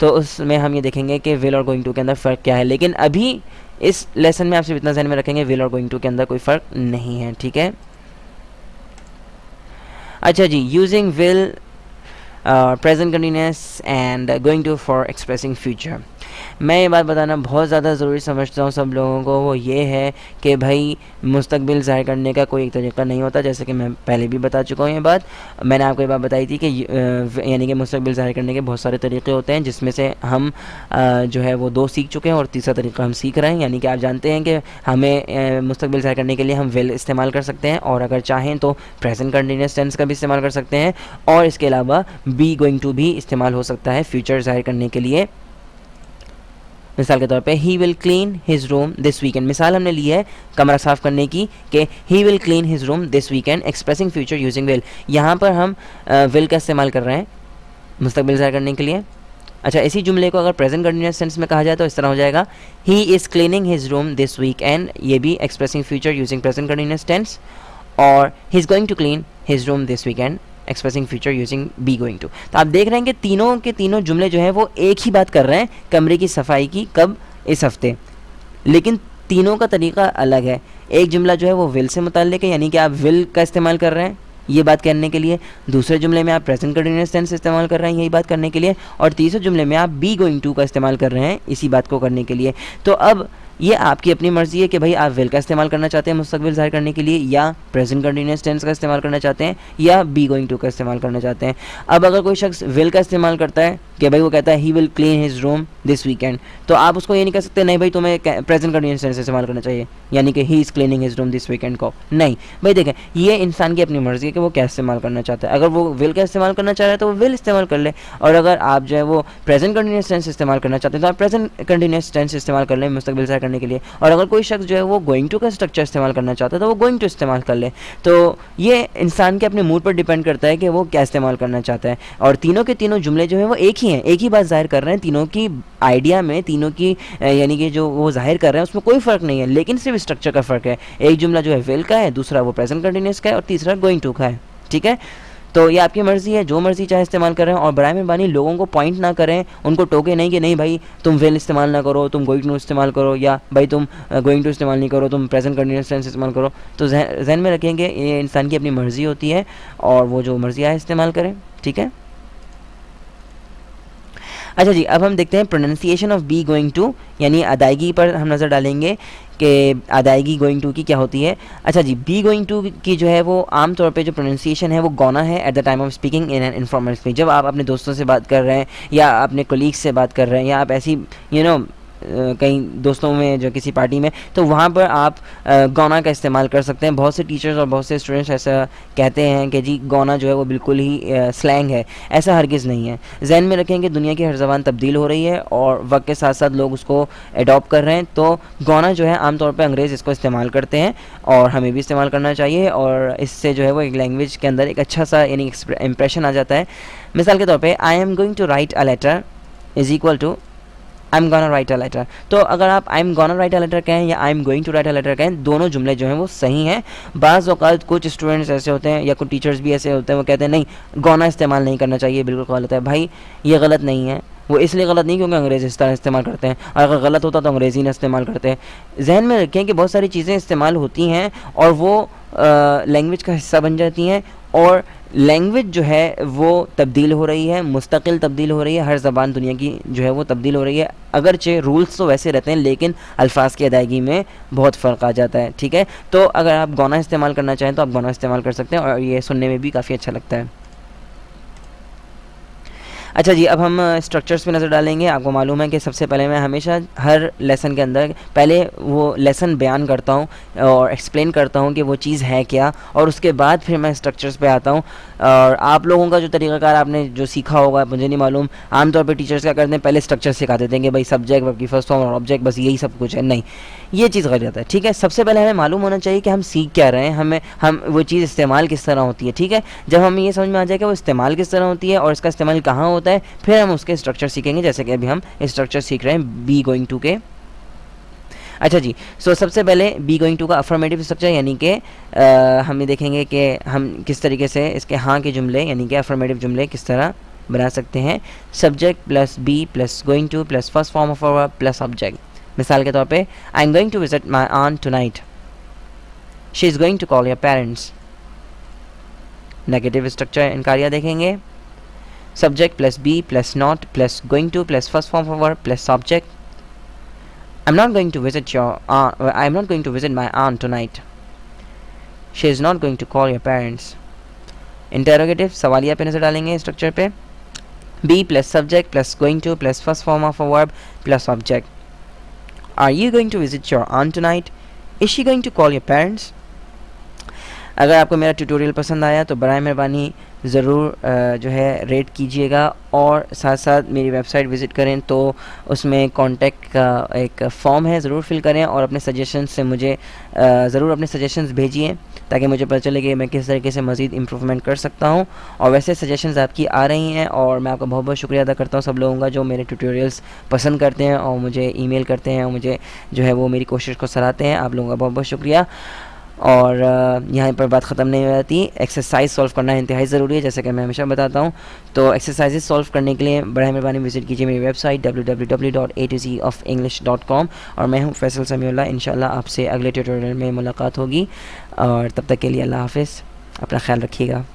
तो उसमें हम ये देखेंगे कि विल और गोइंग टू के अंदर फ़र्क क्या है। लेकिन अभी इस लेसन में आप सिर्फ इतना ध्यान में रखेंगे, विल और गोइंग टू के अंदर कोई फ़र्क नहीं है, ठीक है। अच्छा जी, using will, present continuous and going to for expressing future. मैं ये बात बताना बहुत ज़्यादा ज़रूरी समझता हूँ सब लोगों को, वो ये है कि भाई मुस्तकबिल ज़ाहिर करने का कोई एक तरीक़ा नहीं होता। जैसे कि मैं पहले भी बता चुका हूँ ये बात, मैंने आपको ये बात बताई थी कि यानी कि मुस्तकबिल ज़ाहिर करने के बहुत सारे तरीक़े होते हैं, जिसमें से हम जो है वो 2 सीख चुके हैं और तीसरा तरीक़ा हम सीख रहे हैं। यानी कि आप जानते हैं कि हमें मुस्तकबिल ज़ाहिर करने के लिए हम विल इस्तेमाल कर सकते हैं, और अगर चाहें तो प्रेजेंट कंटिन्यूअस टेंस का भी इस्तेमाल कर सकते हैं, और इसके अलावा बी गोइंग टू भी इस्तेमाल हो सकता है फ्यूचर ज़ाहिर करने के लिए। मिसाल के तौर पे he will clean his room this weekend, मिसाल हमने ली है कमरा साफ़ करने की कि he will clean his room this weekend, expressing future using will. यहाँ पर हम विल का इस्तेमाल कर रहे हैं मुस्तकबिल ज़ाहिर करने के लिए। अच्छा, इसी जुमले को अगर प्रेजेंट कंटिन्यूअस टेंस में कहा जाए तो इस तरह हो जाएगा, he is cleaning his room this weekend, ये भी expressing future using present continuous tense, और he is going to clean his room this weekend, expressing future using be going to. तो आप देख रहे हैं कि तीनों के तीनों जुमले जो हैं वो एक ही बात कर रहे हैं, कमरे की सफाई की, कब, इस हफ्ते, लेकिन तीनों का तरीका अलग है। एक जुमला जो है वो विल से मुताल्लिक है, यानी कि आप विल का इस्तेमाल कर रहे हैं ये बात कहने के लिए, दूसरे जुमले में आप प्रेजेंट कंटिन्यूअस टेंस इस्तेमाल कर रहे हैं यही बात करने के लिए, और तीसरे जुमले में आप बी गोइंग टू का इस्तेमाल कर रहे हैं इसी बात को करने के लिए। तो अब ये आपकी अपनी मर्ज़ी है कि भाई आप विल का इस्तेमाल करना चाहते हैं मुस्तकबिल ज़ाहिर करने के लिए, या प्रेजेंट कंटिन्यूअस टेंस का इस्तेमाल करना चाहते हैं, या बी गोइंग टू का इस्तेमाल करना चाहते हैं। अब अगर कोई शख्स विल का इस्तेमाल करता है कि भाई वो कहता है he will clean his room this weekend, तो आप उसको ये नहीं कह सकते नहीं भाई तुम्हें प्रेजेंट कंटिन्यूअस टेंस इस्तेमाल करना चाहिए, यानी कि ही is cleaning his room this weekend को नहीं। भाई देखें, ये इंसान की अपनी मर्ज़ी है कि वो क्या इस्तेमाल करना चाहता है। अगर वो विल का इस्तेमाल करना चाह रहा है तो वो विल इस्तेमाल कर ले, और अगर आप जो है वो प्रेजेंट कंटिन्यूअस टेंस इस्तेमाल करना चाहते हैं तो आप प्रेजेंट कंटिन्यूअस टेंस इस्तेमाल कर लें मुस्तकबिल ज़ाहिर करने के लिए, और अगर कोई शख्स जो है वो गोइंग टू का स्ट्रक्चर इस्तेमाल करना चाहता है तो वो गोइंग टू इस्तेमाल कर ले। तो ये इंसान के अपने मूड पर डिपेंड करता है कि वो क्या इस्तेमाल करना चाहता है, और तीनों के तीनों जुमले जो हैं वो एक ही हैं, एक ही बात ज़ाहिर कर रहे हैं, तीनों की आइडिया में, तीनों की यानी कि जो वो ज़ाहिर कर रहे हैं उसमें कोई फ़र्क नहीं है, लेकिन सिर्फ स्ट्रक्चर का फ़र्क है। एक जुमला जो है विल का है, दूसरा वो प्रेजेंट कंटिन्यूअस का है, और तीसरा गोइंग टू का है, ठीक है। तो ये आपकी मर्ज़ी है, जो मर्ज़ी चाहे इस्तेमाल करें, और बराए मेहरबानी लोगों को पॉइंट ना करें, उनको टोके नहीं कि नहीं भाई तुम विल इस्तेमाल ना करो, तुम गोइंग टू इस्तेमाल करो, या भाई तुम गोइंग टू इस्तेमाल नहीं करो, तुम प्रेजेंट कंटिन्यूअस टेंस इस्तेमाल करो। तो जहन में रखेंगे ये इंसान की अपनी मर्ज़ी होती है, और वो जो मर्ज़ी आए इस्तेमाल करें, ठीक है। अच्छा जी, अब हम देखते हैं pronunciation of be going to, यानी अदायगी पर हम नज़र डालेंगे कि अदायगी गोइंग टू की क्या होती है। अच्छा जी, बी गोइंग टू की जो है वो आम तौर पे जो प्रोनाउंसिएशन है वो गौना है at the time of speaking in an informal speech. जब आप अपने दोस्तों से बात कर रहे हैं, या अपने कोलीग्स से बात कर रहे हैं, या आप ऐसी कहीं दोस्तों में जो किसी पार्टी में, तो वहाँ पर आप गौना का इस्तेमाल कर सकते हैं। बहुत से टीचर्स और बहुत से स्टूडेंट्स ऐसा कहते हैं कि जी गौना जो है वो बिल्कुल ही स्लैंग है, ऐसा हरगिज़ नहीं है। जहन में रखें कि दुनिया की हर ज़बान तब्दील हो रही है और वक्त के साथ साथ लोग उसको एडॉप्ट कर रहे हैं, तो गौना जो है आमतौर पर अंग्रेज़ इसको इस्तेमाल करते हैं, और हमें भी इस्तेमाल करना चाहिए, और इससे जो है वो एक लैंग्वेज के अंदर एक अच्छा सा यानी इम्प्रेशन आ जाता है। मिसाल के तौर पर I am going to write a letter is equal to I am gonna write a letter. तो अगर आप I am gonna write a letter कहें या I am going to write a letter कहें, दोनों जुमले जो हैं वो सही हैं। बाज़ औक़ात कुछ स्टूडेंट्स ऐसे होते हैं या कुछ टीचर्स भी ऐसे होते हैं, वो कहते हैं नहीं गोना इस्तेमाल नहीं करना चाहिए, बिल्कुल गलत है। भाई ये गलत नहीं है, वो इसलिए गलत नहीं क्योंकि अंग्रेज़ी इस तरह इस्तेमाल करते हैं, और अगर गलत होता तो अंग्रेज़ी ना इस्तेमाल करते। जहन में रखें कि बहुत सारी चीज़ें इस्तेमाल होती हैं और वो लैंग्वेज का हिस्सा बन जाती हैं, और लैंग्वेज जो है वो तब्दील हो रही है, मुस्तकिल तब्दील हो रही है। हर ज़बान दुनिया की जो है वो तब्दील हो रही है, अगरचे रूल्स तो वैसे रहते हैं लेकिन अल्फाज की अदायगी में बहुत फ़र्क आ जाता है, ठीक है। तो अगर आप गौना इस्तेमाल करना चाहें तो आप गौना इस्तेमाल कर सकते हैं, और ये सुनने में भी काफ़ी अच्छा लगता है। अच्छा जी, अब हम स्ट्रक्चर्स पे नज़र डालेंगे। आपको मालूम है कि सबसे पहले मैं हमेशा हर लेसन के अंदर पहले वो लेसन बयान करता हूँ और एक्सप्लेन करता हूँ कि वो चीज़ है क्या, और उसके बाद फिर मैं स्ट्रक्चर्स पे आता हूँ। और आप लोगों का जो तरीक़ाकार आपने जो सीखा होगा मुझे नहीं मालूम, आमतौर पे टीचर्स क्या करते हैं पहले स्ट्रक्चर सिखा देते हैं कि भाई सब्जेक्ट, वर्ब की फर्स्ट फॉर्म और ऑब्जेक्ट, बस यही सब कुछ है। नहीं, ये चीज़ गलत है, ठीक है। सबसे पहले हमें मालूम होना चाहिए कि हम सीख क्या रहे हैं, हम वो चीज़ इस्तेमाल किस तरह होती है, ठीक है। जब हमें ये समझ में आ जाए कि वो इस्तेमाल किस तरह होती है और इसका इस्तेमाल कहाँ होता है, फिर हम उसके स्ट्रक्चर सीखेंगे, जैसे कि अभी हम स्ट्रक्चर सीख रहे हैं बी गोइंग टू के। अच्छा जी, सबसे पहले बी गोइंग टू का अफर्मेटिव स्ट्रक्चर, यानी कि हम ये देखेंगे कि हम किस तरीके से इसके हाँ के जुमले यानी कि अफर्मेटिव जुमले किस तरह बना सकते हैं subject plus be plus going to plus first form of verb plus object. मिसाल के तौर पे I am going to visit my aunt tonight, she is going to call your parents. Negative structure इनकारिया देखेंगे, subject plus be plus not plus going to plus first form of verb plus subject. I'm not going to visit your aunt. I'm not going to visit my aunt tonight. She is not going to call your parents. Interrogative सवालिया पे नजर डालेंगे structure पे, be plus subject plus going to plus first form of a verb plus object. Are you going to visit your aunt tonight? Is she going to call your parents? अगर आपको मेरा tutorial पसंद आया तो बराए मेहरबानी ज़रूर जो है रेट कीजिएगा, और साथ साथ मेरी वेबसाइट विज़िट करें तो उसमें कॉन्टैक्ट का एक फॉर्म है, ज़रूर फिल करें और अपने सजेशंस से मुझे ज़रूर अपने सजेशंस भेजिए ताकि मुझे पता चले कि मैं किस तरीके से मज़ीद इम्प्रूवमेंट कर सकता हूं। और वैसे सजेशंस आपकी आ रही हैं और मैं आपका बहुत बहुत शुक्रिया अदा करता हूं सब लोगों का जो मेरे ट्यूटोरियल्स पसंद करते हैं और मुझे ईमेल करते हैं और मुझे जो है वो मेरी कोशिश को सराहते हैं। आप लोगों का बहुत बहुत शुक्रिया। और यहाँ पर बात ख़त्म नहीं हो जाती, एक्सरसाइज सॉल्व करना इंतहाई ज़रूरी है जैसे कि मैं हमेशा बताता हूँ। तो एक्सरसाइजेज सॉल्व करने के लिए बड़ी मेहरबानी विज़िट कीजिए मेरी वेबसाइट www.a2zoffenglish.com। और मैं हूँ फैसल समीउल्लाह। इंशाल्लाह आपसे अगले ट्यूटोरियल में मुलाकात होगी, और तब तक के लिए अल्लाह हाफ़िज़, अपना ख्याल रखिएगा।